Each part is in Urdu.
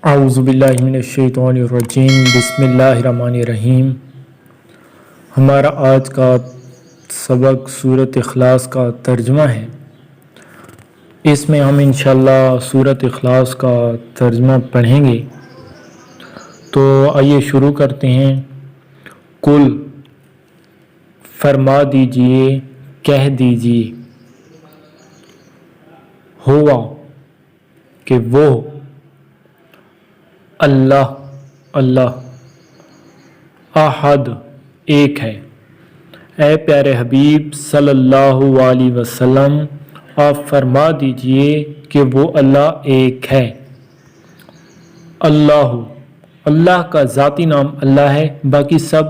اعوذ باللہ من الشیطان الرجیم بسم اللہ الرحمن الرحیم۔ ہمارا آج کا سبق سورۃ اخلاص کا ترجمہ ہے۔ اس میں ہم انشاءاللہ سورۃ اخلاص کا ترجمہ پڑھیں گے، تو آئیے شروع کرتے ہیں۔ کل فرما دیجئے، کہہ دیجئے، ہوا کہ وہ اللہ احد ایک ہے۔ اے پیارے حبیب صلی اللہ علیہ وسلم، آپ فرما دیجئے کہ وہ اللہ ایک ہے۔ اللہ کا ذاتی نام اللہ ہے، باقی سب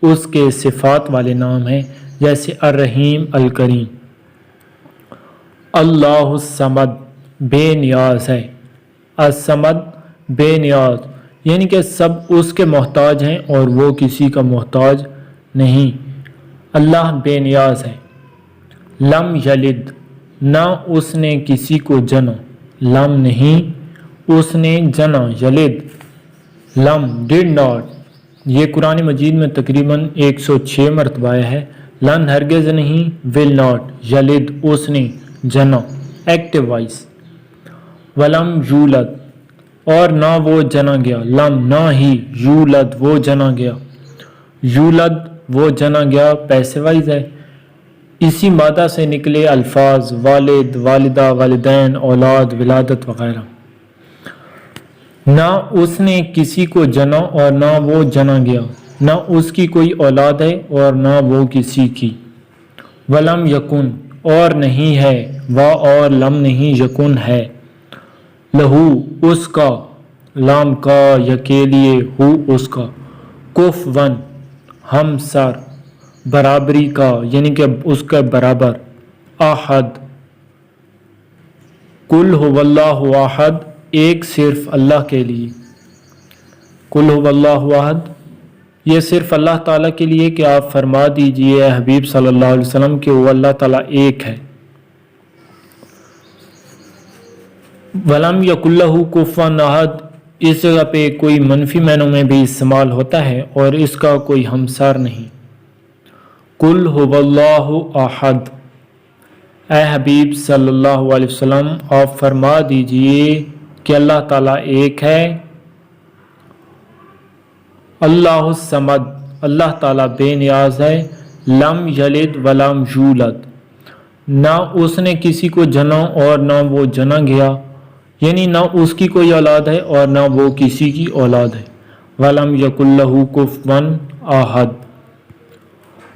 اس کے صفات والے نام ہیں، جیسے الرحیم، الکریم۔ اللہ الصمد، بے نیاز ہے۔ الصمد، بے نیاز، یعنی کہ سب اس کے محتاج ہیں اور وہ کسی کا محتاج نہیں۔ اللہ بے نیاز ہے۔ لم یلد، نہ اس نے کسی کو جنا۔ لم نہیں، اس نے جنا۔ یلد، لم، ڈڈ ناٹ۔ یہ قرآن مجید میں تقریباً 106 مرتبہ آیا ہے۔ لن ہرگز نہیں، ول ناٹ۔ یلد، اس نے جنا، ایکٹیو وائس۔ ولم یولد، اور نہ وہ جنا گیا۔ لم، نہ ہی، یولد، وہ جنا گیا۔ یولد، وہ جنا گیا، پیسو وائز ہے۔ اسی مادہ سے نکلے الفاظ والد، والدہ، والدین، اولاد، ولادت وغیرہ۔ نہ اس نے کسی کو جنا اور نہ وہ جنا گیا۔ نہ اس کی کوئی اولاد ہے اور نہ وہ کسی کی۔ ولم یکن، اور نہیں ہے۔ اور لم نہیں، یکن ہے۔ لہو، اس کا، لام کا یا کے لیے، ہو اس کا، کفواً، ہم سر، برابری کا، یعنی کہ اس کا برابر۔ احد، کل هو اللہ احد، ایک صرف اللہ کے لیے۔ کل هو اللہ احد، یہ صرف اللہ تعالیٰ کے لیے کہ آپ فرما دیجئے اے حبیب صلی اللہ علیہ وسلم کہ وہ اللہ تعالیٰ ایک ہے۔ ولم یکن لہ کفواً احد، اس جگہ پہ کوئی منفی معنوں میں بھی استعمال ہوتا ہے اور اس کا کوئی ہمسر نہیں۔ قل هو اللہ احد، اے حبیب صلی اللہ علیہ وسلم آپ فرما دیجئے کہ اللہ تعالیٰ ایک ہے۔ اللہ الصمد، اللہ تعالیٰ بے نیاز ہے۔ لم یلد ولم یولد، نہ اس نے کسی کو جنا اور نہ وہ جنا گیا، یعنی نہ اس کی کوئی اولاد ہے اور نہ وہ کسی کی اولاد ہے۔ ولم یکن لہ کفواً احد،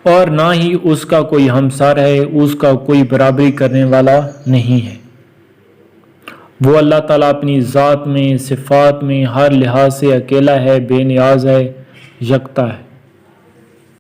اور نہ ہی اس کا کوئی ہمسر ہے، اس کا کوئی برابری کرنے والا نہیں ہے۔ وہ اللہ تعالیٰ اپنی ذات میں، صفات میں ہر لحاظ سے اکیلا ہے، بے نیاز ہے، یکتا ہے۔